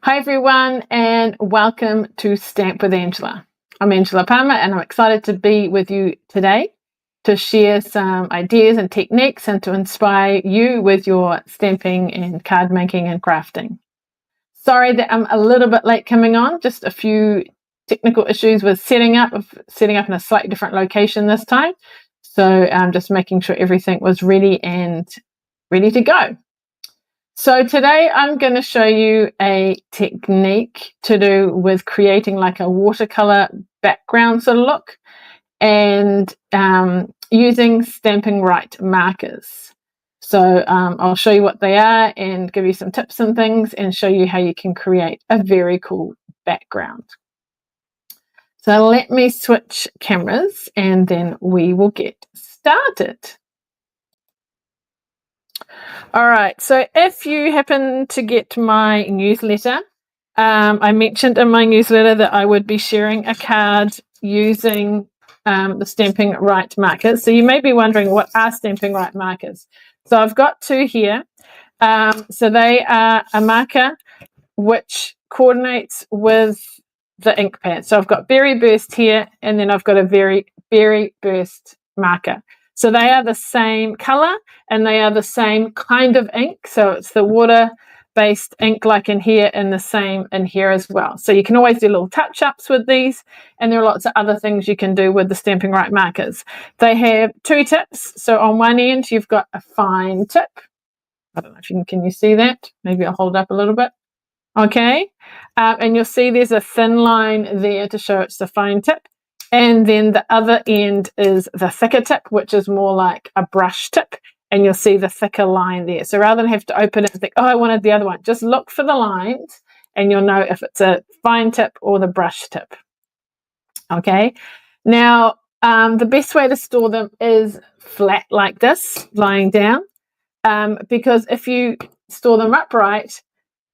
Hi everyone and welcome to Stamp with Angela. I'm Angela Palmer and I'm excited to be with you today to share some ideas and techniques and to inspire you with your stamping and card making and crafting. Sorry that I'm a little bit late coming on, just a few technical issues with setting up in a slightly different location this time. So I'm just making sure everything was ready to go. So today I'm going to show you a technique to do with creating like a watercolor background sort of look and using Stampin Write markers. So I'll show you what they are and give you some tips and things and show you how you can create a very cool background. So let me switch cameras and then we will get started. All right, so if you happen to get my newsletter, I mentioned in my newsletter that I would be sharing a card using the Stampin Write markers. So you may be wondering, what are Stampin Write markers? So I've got two here. So they are a marker which coordinates with the ink pad. So I've got Berry Burst here, and then I've got a Berry Burst marker. So they are the same color and they are the same kind of ink. So it's the water-based ink like in here and the same in here as well. So you can always do little touch-ups with these, and there are lots of other things you can do with the Stampin Write markers. They have two tips. So on one end, you've got a fine tip. I don't know if you can you see that? Maybe I'll hold up a little bit. Okay. And you'll see there's a thin line there to show it's the fine tip. And then the other end is the thicker tip, which is more like a brush tip. And you'll see the thicker line there. So rather than have to open it and think, oh, I wanted the other one, just look for the lines and you'll know if it's a fine tip or the brush tip. Okay. Now, the best way to store them is flat like this, lying down. Because if you store them upright,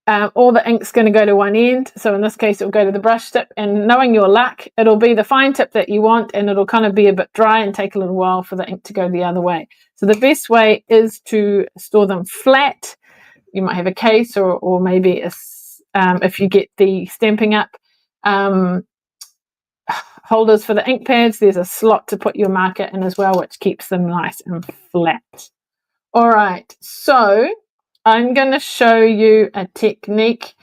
all the ink's going to go to one end. So in this case, it'll go to the brush tip, and knowing your luck, it'll be the fine tip that you want, and it'll kind of be a bit dry and take a little while for the ink to go the other way. So the best way is to store them flat. You might have a case or maybe if you get the Stampin' Up holders for the ink pads, there's a slot to put your marker in as well, which keeps them nice and flat. All right, so I'm going to show you a technique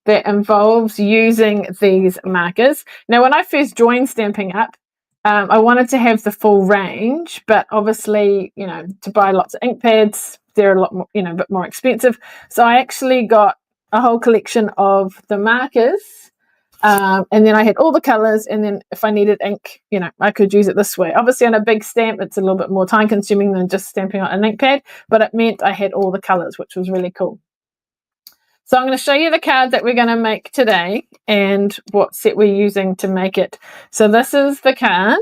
that involves using these markers. Now, when I first joined Stampin' Up, I wanted to have the full range, but obviously, to buy lots of ink pads, they're a lot more, a bit more expensive. So I actually got a whole collection of the markers, and then I had all the colors, and then if I needed ink, I could use it this way. Obviously on a big stamp, it's a little bit more time consuming than just stamping on an ink pad, but it meant I had all the colors, which was really cool. So I'm going to show you the card that we're going to make today and what set we're using to make it. So this is the card.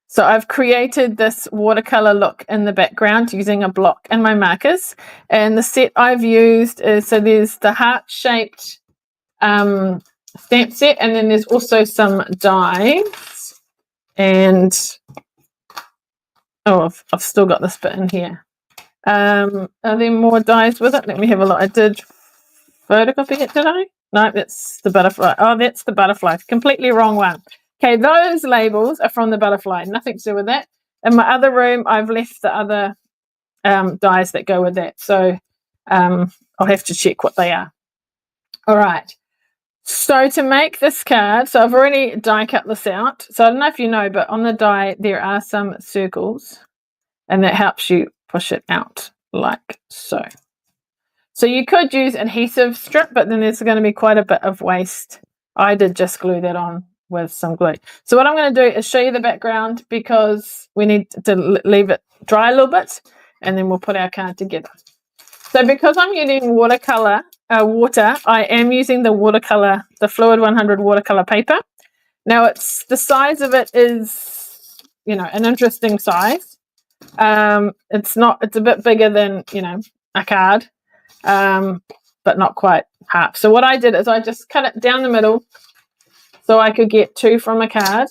So I've created this watercolor look in the background using a block and my markers. And the set I've used is, so there's the heart-shaped stamp set, and then there's also some dies, and I've still got this bit in here. Are there more dies with it? Let me have a look. I did photocopy it, did I? No, that's the butterfly. Oh, that's the butterfly. Completely wrong one. Okay, those labels are from the butterfly. Nothing to do with that. In my other room, I've left the other dies that go with that. So I'll have to check what they are. All right. So to make this card, so I've already die cut this out. So I don't know if you know, but on the die, there are some circles, and that helps you push it out like so. So you could use adhesive strip, but then there's going to be quite a bit of waste. I did just glue that on with some glue. So what I'm going to do is show you the background, because we need to leave it dry a little bit, and then we'll put our card together. So because I'm using water, I am using the watercolor, the Fluid 100 watercolor paper. Now it's the size of it is, an interesting size. It's a bit bigger than, a card, but not quite half. So what I did is I just cut it down the middle so I could get two from a card.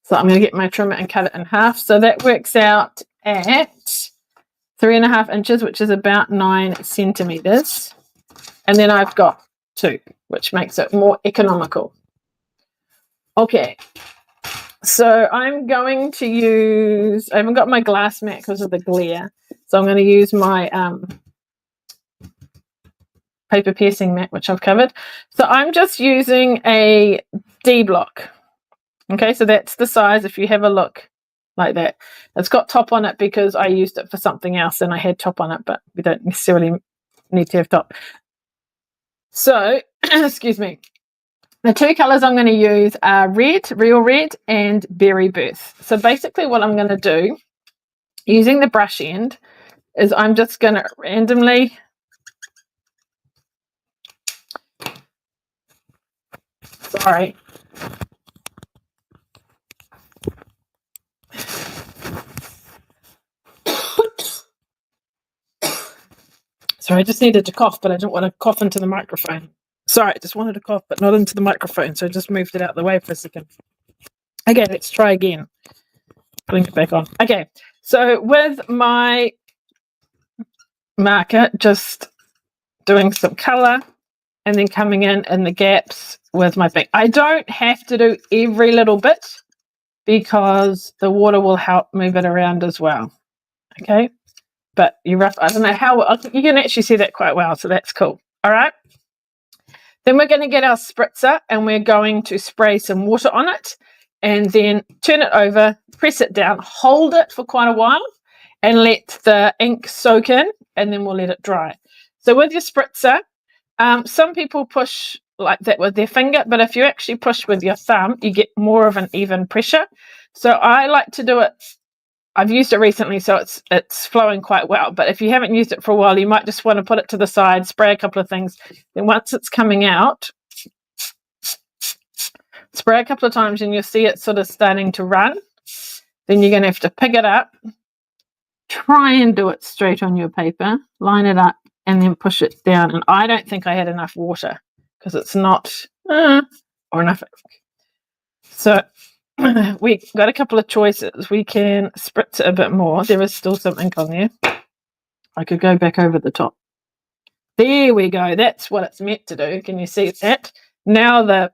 So I'm going to get my trimmer and cut it in half. So that works out at 3.5 inches, which is about 9 centimeters. And then I've got 2, which makes it more economical. Okay, so I'm going to use, I haven't got my glass mat because of the glare, so I'm going to use my paper piercing mat, which I've covered. So I'm just using a D block. Okay, so that's the size. If you have a look like that, it's got top on it because I used it for something else and I had top on it, but we don't necessarily need to have top. So, excuse me. The 2 colours I'm going to use are red, real red, and berry burst. So basically what I'm going to do, using the brush end, is I'm just going to randomly sorry. Sorry, I just needed to cough, but I didn't want to cough into the microphone. Sorry, I just wanted to cough, but not into the microphone, so I just moved it out of the way for a second. Okay, let's try again. Putting it back on. Okay, so with my marker, just doing some colour and then coming in the gaps with my pink. I don't have to do every little bit because the water will help move it around as well. Okay, but you rough, I don't know how, you can actually see that quite well, so that's cool. All right. Then we're going to get our spritzer and we're going to spray some water on it and then turn it over, press it down, hold it for quite a while and let the ink soak in, and then we'll let it dry. So with your spritzer, some people push like that with their finger, but if you actually push with your thumb, you get more of an even pressure. So I like to do it, I've used it recently, so it's flowing quite well. But if you haven't used it for a while, you might just want to put it to the side, spray a couple of things. Then once it's coming out, spray a couple of times and you'll see it sort of starting to run. Then you're going to have to pick it up, try and do it straight on your paper, line it up, and then push it down. And I don't think I had enough water because it's not, or enough. So we got a couple of choices. We can spritz it a bit more. There is still some ink on there. I could go back over the top. There we go. That's what it's meant to do. Can you see that? Now the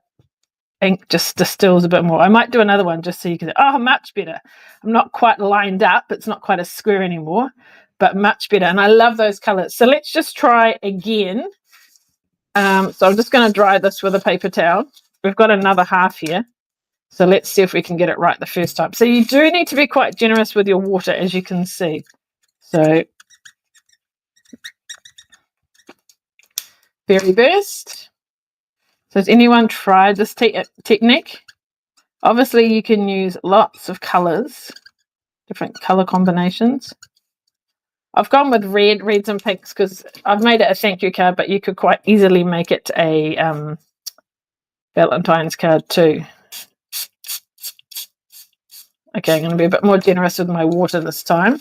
ink just distills a bit more. I might do another one just so you can, oh, much better. I'm not quite lined up. It's not quite a square anymore, but much better. And I love those colors. So let's just try again. So I'm just going to dry this with a paper towel. We've got another half here. So let's see if we can get it right the first time. So you do need to be quite generous with your water, as you can see. So berry burst. So has anyone tried this technique? Obviously, you can use lots of colours, different colour combinations. I've gone with reds and pinks because I've made it a thank you card, but you could quite easily make it a Valentine's card too. Okay, I'm going to be a bit more generous with my water this time.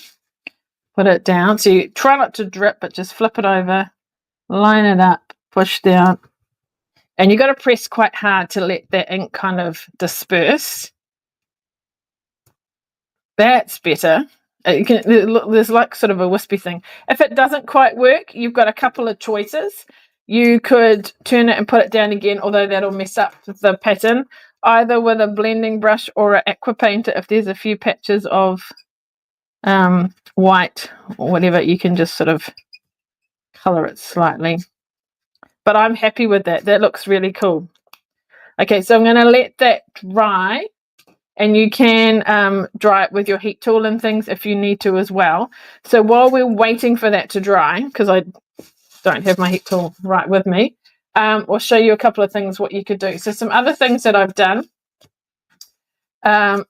Put it down. So you try not to drip, but just flip it over, line it up, push down. And you've got to press quite hard to let the ink kind of disperse. That's better. There's like sort of a wispy thing. If it doesn't quite work, you've got a couple of choices. You could turn it and put it down again, although that'll mess up the pattern, either with a blending brush or an aqua painter. If there's a few patches of white or whatever, you can just sort of colour it slightly. But I'm happy with that. That looks really cool. Okay, so I'm going to let that dry. And you can dry it with your heat tool and things if you need to as well. So while we're waiting for that to dry, because I don't have my heat tool right with me, I'll show you a couple of things what you could do. So some other things that I've done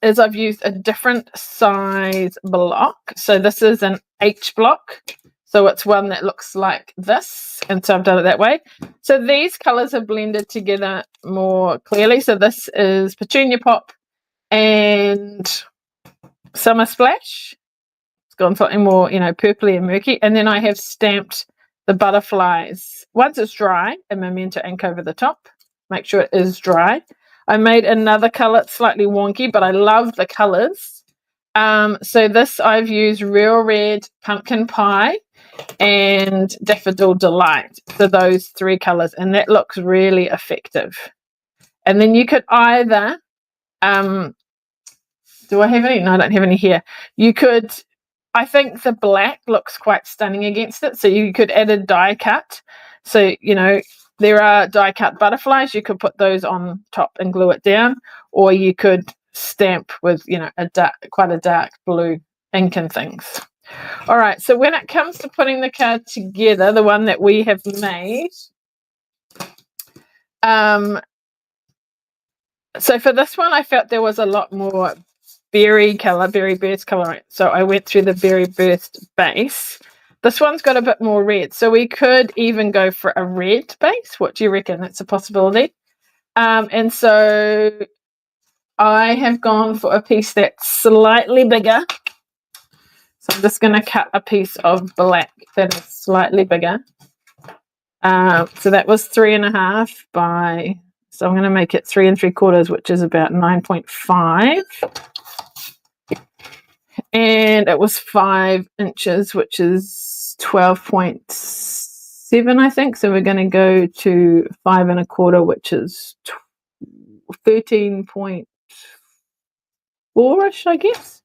is I've used a different size block. So this is an H block. So it's one that looks like this. And so I've done it that way. So these colours are blended together more clearly. So this is Petunia Pop and Summer Splash. It's gone something more, purpley and murky. And then I have stamped the butterflies. Once it's dry, a Memento ink over the top. Make sure it is dry. I made another colour, it's slightly wonky, but I love the colours. So this I've used Real Red, Pumpkin Pie, and Daffodil Delight. So those 3 colours, and that looks really effective. And then you could either, do I have any? No, I don't have any here. You could, I think the black looks quite stunning against it. So you could add a die cut. So, you know, there are die cut butterflies. You could put those on top and glue it down, or you could stamp with, you know, quite a dark blue ink and things. All right, so when it comes to putting the card together, the one that we have made, so for this one, I felt there was a lot more berry burst color. So I went through the berry burst base. This one's got a bit more red, so we could even go for a red base. What do you reckon? That's a possibility. And so I have gone for a piece that's slightly bigger. So I'm just going to cut a piece of black that is slightly bigger. So that was 3.5 by, so I'm going to make it 3 3/4, which is about 9.5. And it was 5 inches, which is 12.7, I think. So we're going to go to 5 1/4, which is 13.4-ish, I guess.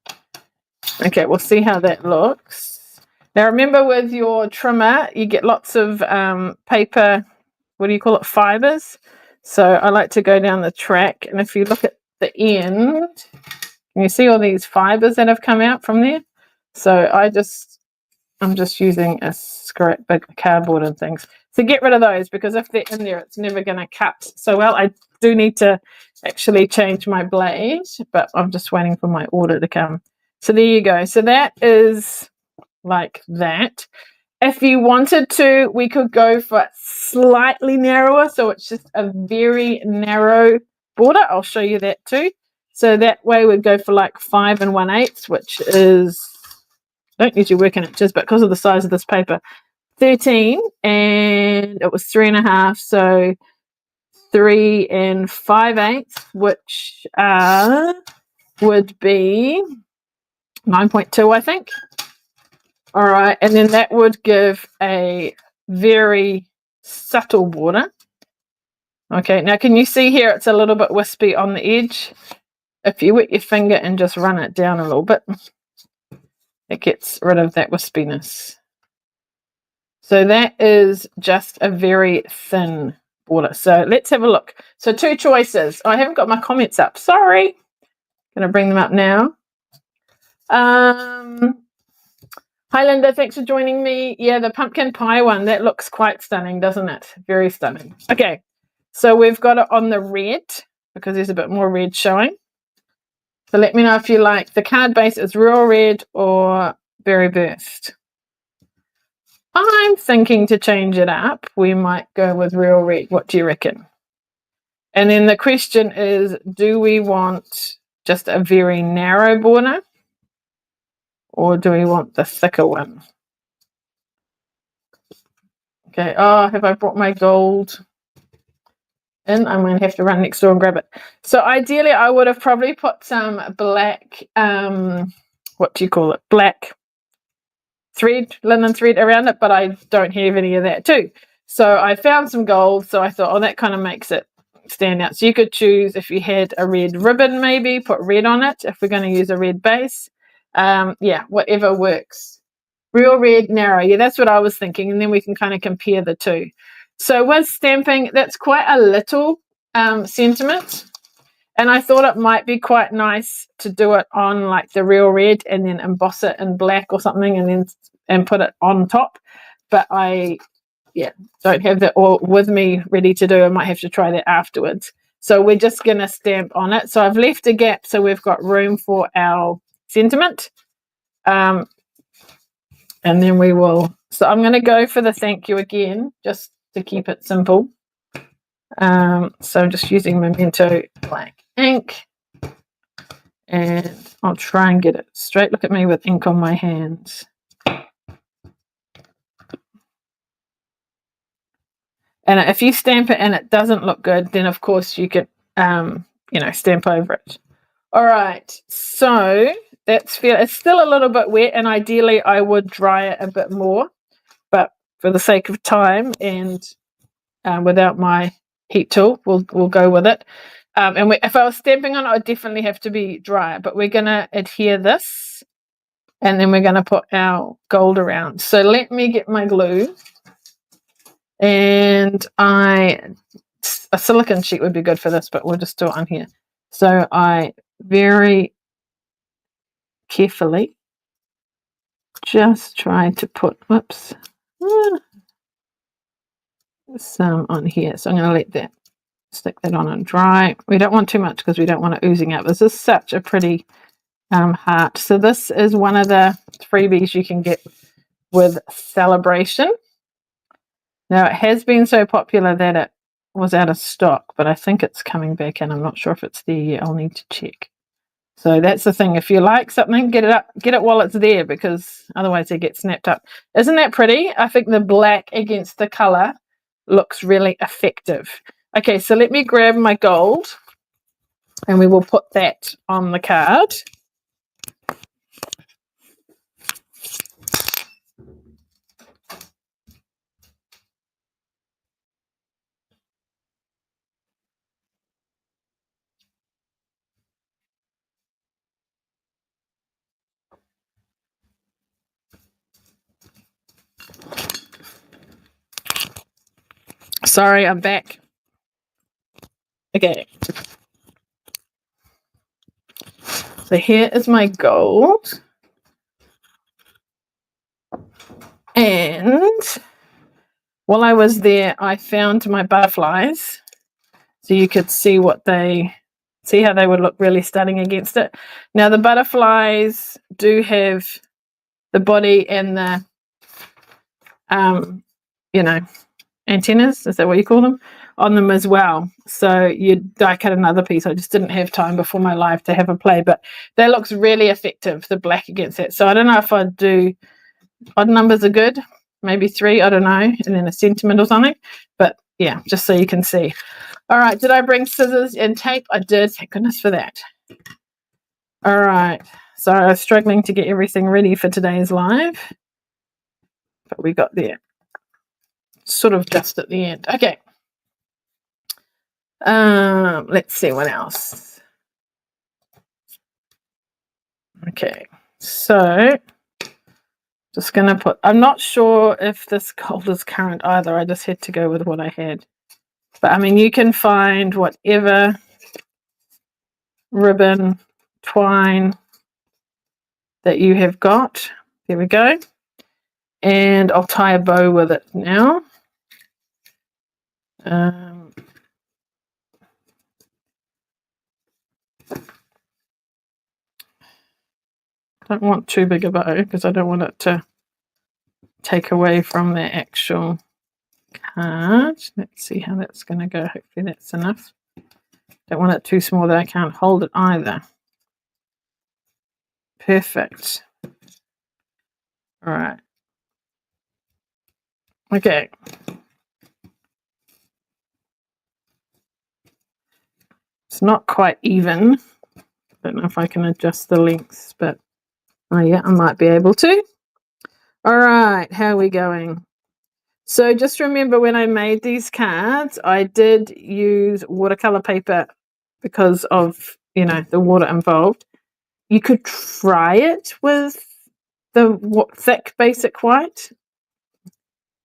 Okay, we'll see how that looks. Now remember, with your trimmer, you get lots of paper, what do you call it, fibers. So I like to go down the track, and if you look at the end, can you see all these fibers that have come out from there? So I'm just using a scrap big cardboard and things to get rid of those, because if they're in there, it's never going to cut so well. I do need to actually change my blade, but I'm just waiting for my order to come. So there you go. So that is like that. If you wanted to, we could go for slightly narrower, so it's just a very narrow border. I'll show you that too. So that way we'd go for like 5 1/8, which is, I don't usually work in inches, but because of the size of this paper, 13, and it was 3.5, so 3 5/8, which would be 9.2, I think. All right, and then that would give a very subtle border. Okay, now can you see here it's a little bit wispy on the edge? If you wet your finger and just run it down a little bit, it gets rid of that wispiness. So that is just a very thin border. So let's have a look. So 2 choices. I haven't got my comments up. Sorry. Going to bring them up now. Hi, Linda. Thanks for joining me. Yeah, the pumpkin pie one, that looks quite stunning, doesn't it? Very stunning. Okay, so we've got it on the red because there's a bit more red showing. So let me know if you like. The card base is Real Red or Berry Burst. I'm thinking to change it up. We might go with Real Red. What do you reckon? And then the question is, do we want just a very narrow border, or do we want the thicker one? Okay, oh, have I brought my gold in? I'm going to have to run next door and grab it. So ideally, I would have probably put some black, what do you call it? Black thread, linen thread around it, but I don't have any of that too. So I found some gold, so I thought, oh, that kind of makes it stand out. So you could choose, if you had a red ribbon, maybe put red on it if we're going to use a red base. Yeah, whatever works. Real Red, narrow. Yeah, that's what I was thinking. And then we can kind of compare the two. So with stamping, that's quite a little sentiment. And I thought it might be quite nice to do it on like the Real Red and then emboss it in black or something and put it on top. But I don't have that all with me ready to do. I might have to try that afterwards. So we're just going to stamp on it. So I've left a gap so we've got room for our sentiment. And then we will, so I'm going to go for the thank you again, just to keep it simple. So I'm just using Memento black ink, and I'll try and get it straight. Look at me with ink on my hands. And if you stamp it and it doesn't look good, then of course you could, stamp over it. All right, so it's still a little bit wet, and ideally I would dry it a bit more, but for the sake of time and without my heat tool, we'll go with it. And if I was stamping on it, I'd definitely have to be dry, but we're going to adhere this, and then we're going to put our gold around. So let me get my glue, and a silicone sheet would be good for this, but we'll just do it on here. So I very carefully just try to put, some on here. So I'm going to let that, stick that on and dry. We don't want too much because we don't want it oozing out. This is such a pretty heart. So this is one of the freebies you can get with Sale-A-Bration. Now, it has been so popular that it was out of stock, but I think it's coming back in. I'm not sure if it's there yet. I'll need to check. So that's the thing. If you like something, get it while it's there, because otherwise they get snapped up. Isn't that pretty? I think the black against the color looks really effective. Okay, so let me grab my gold, and we will put that on the card. Sorry, I'm back. Okay. So here is my gold. And while I was there, I found my butterflies, so you could see how they would look really stunning against it. Now the butterflies do have the body and the antennas, is that what you call them, on them as well. So you die cut another piece. I just didn't have time before my live to have a play, but that looks really effective, the black against it. So I don't know if I'd do odd numbers are good, maybe 3, I don't know, and then a sentiment or something. But yeah, just so you can see. All right, did I bring scissors and tape? I did, thank goodness for that. All right, so I was struggling to get everything ready for today's live, but we got there sort of just at the end. Okay, let's see what else. Okay, so just going to put, I'm not sure if this gold is current either. I just had to go with what I had. But I mean, you can find whatever ribbon, twine that you have got. There we go. And I'll tie a bow with it now. Don't want too big a bow because I don't want it to take away from the actual card. Let's see how that's going to go. Hopefully that's enough. Don't want it too small that I can't hold it either. Perfect. All right. Okay. It's not quite even. Don't know if I can adjust the lengths, but oh yeah, I might be able to. All right, how are we going? So just remember, when I made these cards, I did use watercolor paper because of, the water involved. You could try it with the thick basic white.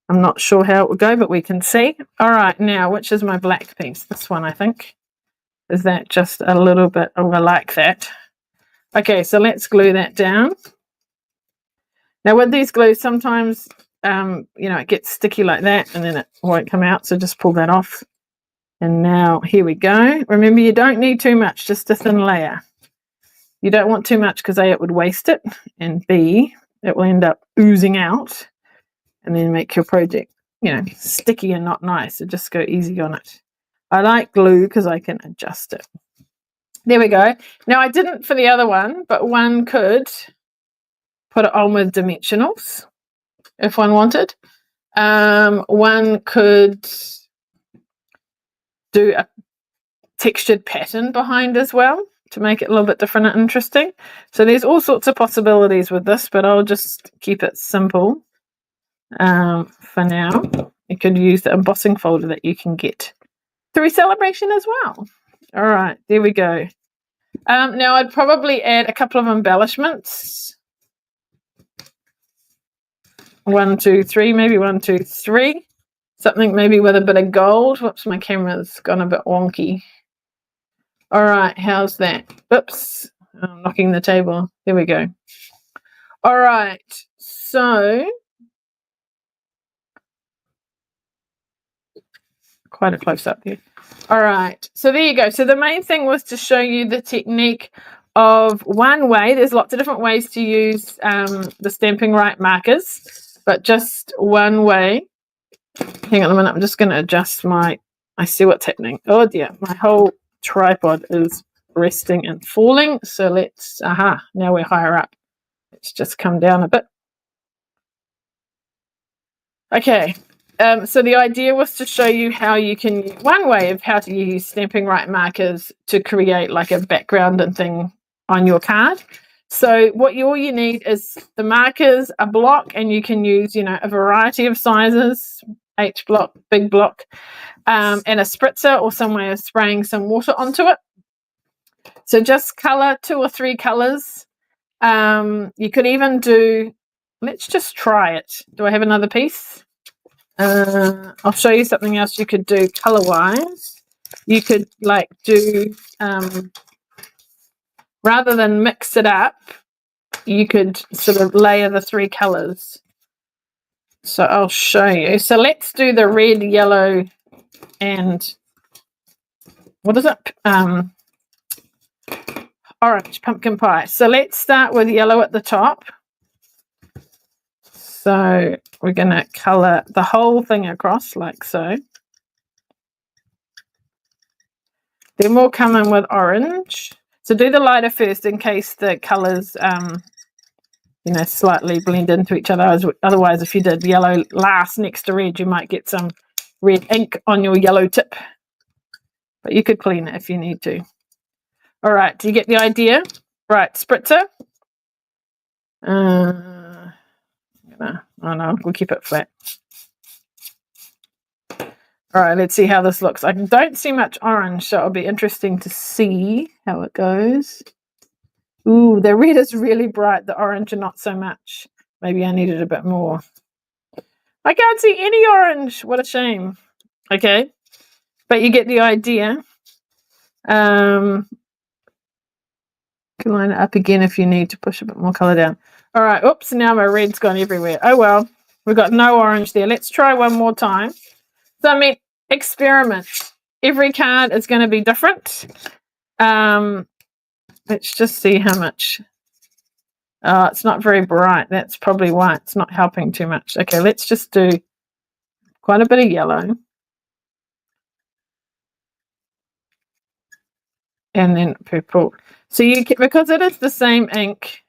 I'm not sure how it would go, but we can see. All right, now, which is my black piece? This one, I think. Is that just a little bit? Oh, I like that. Okay, so let's glue that down. Now with these glues, sometimes, it gets sticky like that and then it won't come out. So just pull that off. And now here we go. Remember, you don't need too much, just a thin layer. You don't want too much because A, it would waste it, and B, it will end up oozing out and then make your project, sticky and not nice. So just go easy on it. I like glue because I can adjust it. There we go. Now I didn't for the other one, but one could put it on with dimensionals if one wanted. One could do a textured pattern behind as well. to make it a little bit different and interesting. So there's all sorts of possibilities with this, but I'll just keep it simple for now. You could use the embossing folder that you can get through Sale-A-Bration as well. All right, there we go. Now I'd probably add a couple of embellishments. 1, 2, 3, maybe 1, 2, 3. Something maybe with a bit of gold. Whoops, my camera's gone a bit wonky. All right, how's that? Oops, I'm knocking the table. There we go. All right, so quite a close up there. All right, so there you go. So the main thing was to show you the technique of one way. There's lots of different ways to use the Stampin Write markers, but just one way. Hang on a minute, I'm just going to adjust my, I see what's happening. Oh dear, my whole tripod is resting and falling. So let's, now we're higher up. Let's just come down a bit. Okay, so the idea was to show you how you can, one way of how to use Stampin Write markers to create like a background and thing on your card. So all you need is the markers, a block, and you can use, you know, a variety of sizes, H block, big block, and a spritzer or some way of spraying some water onto it. So just color 2 or 3 colors. You could even do, let's just try it. Do I have another piece? I'll show you something else you could do color wise. You could like do, rather than mix it up, you could sort of layer the 3 colors. So I'll show you. So let's do the red, yellow, and what is it? Orange pumpkin pie. So let's start with yellow at the top. So we're going to color the whole thing across like so. Then we'll come in with orange. So do the lighter first in case the colors, you know, slightly blend into each other. Otherwise, if you did yellow last next to red, you might get some red ink on your yellow tip. But you could clean it if you need to. All right, do you get the idea? Right, spritzer. Oh no, we'll keep it flat. All right, let's see how this looks. I don't see much orange, so it'll be interesting to see how it goes. Ooh, the red is really bright, the orange not so much. Maybe I needed a bit more. I can't see any orange. What a shame. Okay, but you get the idea. You can line it up again if you need to push a bit more color down. All right, oops, now my red's gone everywhere. Oh well, we've got no orange there. Let's try one more time. So I mean, experiment. Every card is going to be different. Let's just see how much. It's not very bright. That's probably why it's not helping too much. Okay, let's just do quite a bit of yellow. And then purple. So you can, because it is the same ink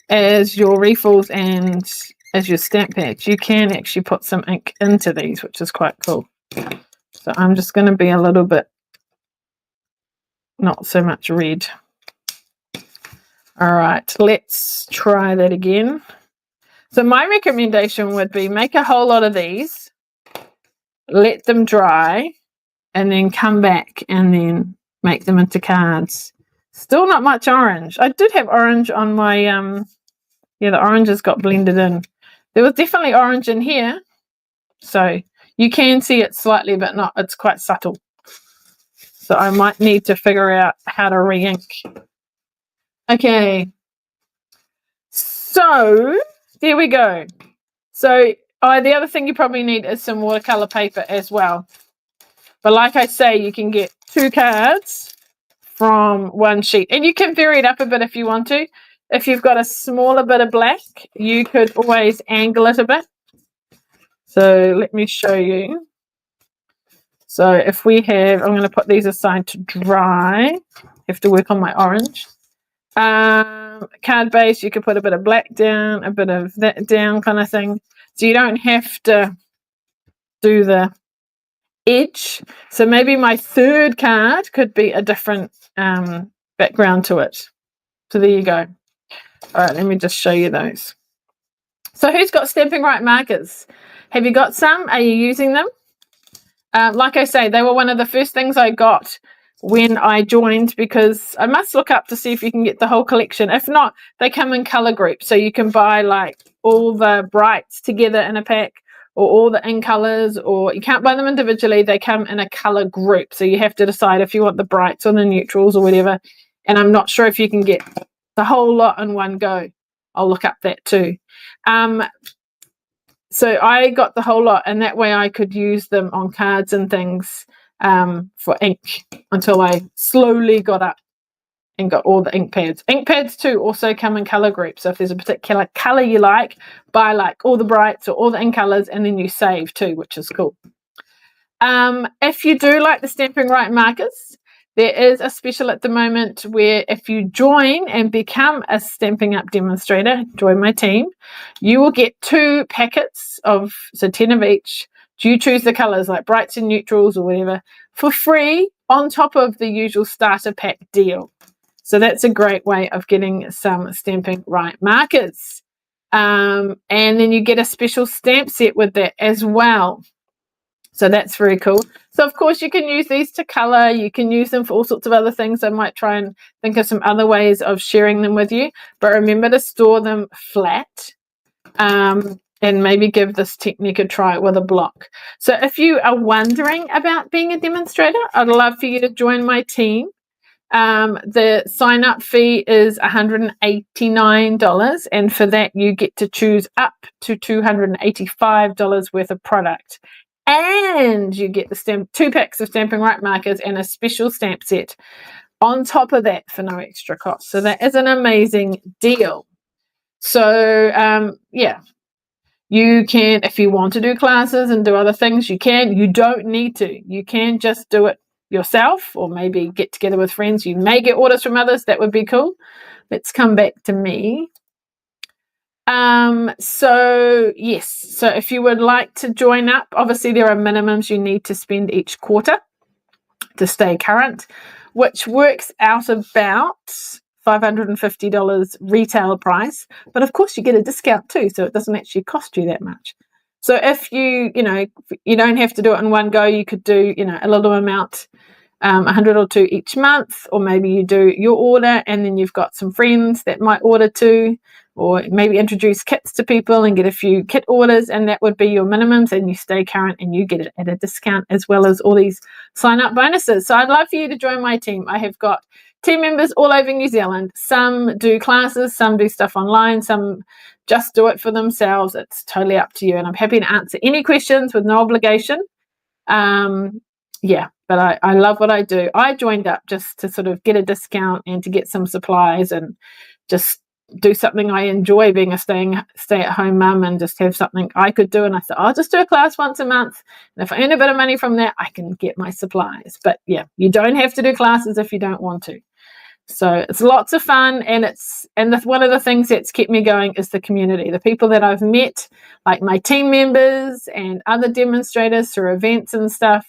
as your refills and as your stamp pads, you can actually put some ink into these, which is quite cool. So I'm just going to be a little bit, not so much red. All right, let's try that again. So my recommendation would be make a whole lot of these, let them dry, and then come back and then make them into cards. Still not much orange. I did have orange on my, yeah, the oranges got blended in. There was definitely orange in here. So you can see it slightly, but not, it's quite subtle. So I might need to figure out how to re-ink. Okay. So there we go. So the other thing you probably need is some watercolor paper as well. But like I say, you can get 2 cards from 1 sheet. And you can vary it up a bit if you want to. If you've got a smaller bit of black, you could always angle it a bit. So let me show you. So if we have, I'm going to put these aside to dry. Have to work on my orange. Card base, you could put a bit of black down, a bit of that down kind of thing. So you don't have to do the edge. So maybe my third card could be a different background to it. So there you go. All right, let me just show you those. So who's got Stampin' Write markers? Have you got some? Are you using them? Like I say, they were one of the first things I got when I joined, because I must look up to see if you can get the whole collection. If not, they come in color groups, so you can buy like all the brights together in a pack, or all the in colors, or you can't buy them individually. They come in a color group, so you have to decide if you want the brights or the neutrals or whatever. And I'm not sure if you can get the whole lot in one go. I'll look up that too. So I got the whole lot, and that way I could use them on cards and things for ink until I slowly got up and got all the ink pads. Ink pads too also come in color groups. So if there's a particular color you like, buy like all the brights or all the ink colors, and then you save too, which is cool. If you do like the Stampin' Write markers, there is a special at the moment where if you join and become a Stampin' Up demonstrator, join my team, you will get 2 packets of, so 10 of each. You choose the colors like brights and neutrals or whatever for free on top of the usual starter pack deal. So that's a great way of getting some Stampin' Write markers. And then you get a special stamp set with that as well. So that's very cool. So of course you can use these to color. You can use them for all sorts of other things. I might try and think of some other ways of sharing them with you. But remember to store them flat. And maybe give this technique a try with a block. So if you are wondering about being a demonstrator, I'd love for you to join my team. The sign-up fee is $189, and for that you get to choose up to $285 worth of product. And you get the 2 packs of Stampin' Write markers and a special stamp set on top of that for no extra cost. So that is an amazing deal. So yeah, you can, if you want to do classes and do other things, you can. You don't need to. You can just do it yourself, or maybe get together with friends. You may get orders from others. That would be cool. Let's come back to me. So yes, so if you would like to join up, obviously there are minimums you need to spend each quarter to stay current, which works out about $550 retail price, but of course you get a discount too, so it doesn't actually cost you that much. So if you don't have to do it in one go, you could do a little amount, 100 or 2 each month, or maybe you do your order and then you've got some friends that might order too, or maybe introduce kits to people and get a few kit orders, and that would be your minimums, and you stay current and you get it at a discount, as well as all these sign up bonuses. So I'd love for you to join my team. I have got team members all over New Zealand. Some do classes, some do stuff online, some just do it for themselves. It's totally up to you, and I'm happy to answer any questions with no obligation. Yeah, but I love what I do. I joined up just to sort of get a discount and to get some supplies and just do something I enjoy, being a stay-at-home mum, and just have something I could do. And I thought, I'll just do a class once a month, and if I earn a bit of money from that, I can get my supplies. But yeah, you don't have to do classes if you don't want to. So it's lots of fun, and one of the things that's kept me going is the community, the people that I've met, like my team members and other demonstrators through events and stuff.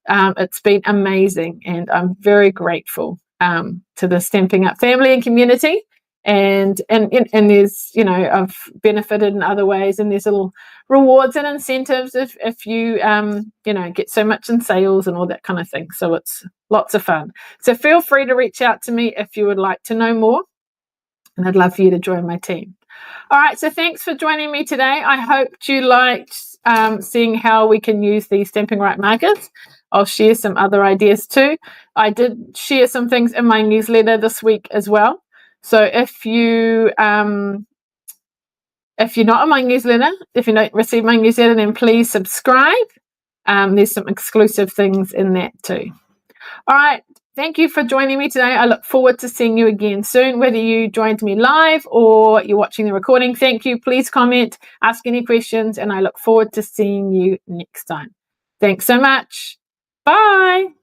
It's been amazing, and I'm very grateful to the Stampin' Up family and community. And there's, I've benefited in other ways, and there's little rewards and incentives if you get so much in sales and all that kind of thing. So it's lots of fun. So feel free to reach out to me if you would like to know more, and I'd love for you to join my team. All right, so thanks for joining me today. I hope you liked seeing how we can use these Stampin' Write markers. I'll share some other ideas too. I did share some things in my newsletter this week as well. So if you're not on my newsletter, if you don't receive my newsletter, then please subscribe. There's some exclusive things in that too. All right. Thank you for joining me today. I look forward to seeing you again soon, whether you joined me live or you're watching the recording. Thank you. Please comment, ask any questions, and I look forward to seeing you next time. Thanks so much. Bye.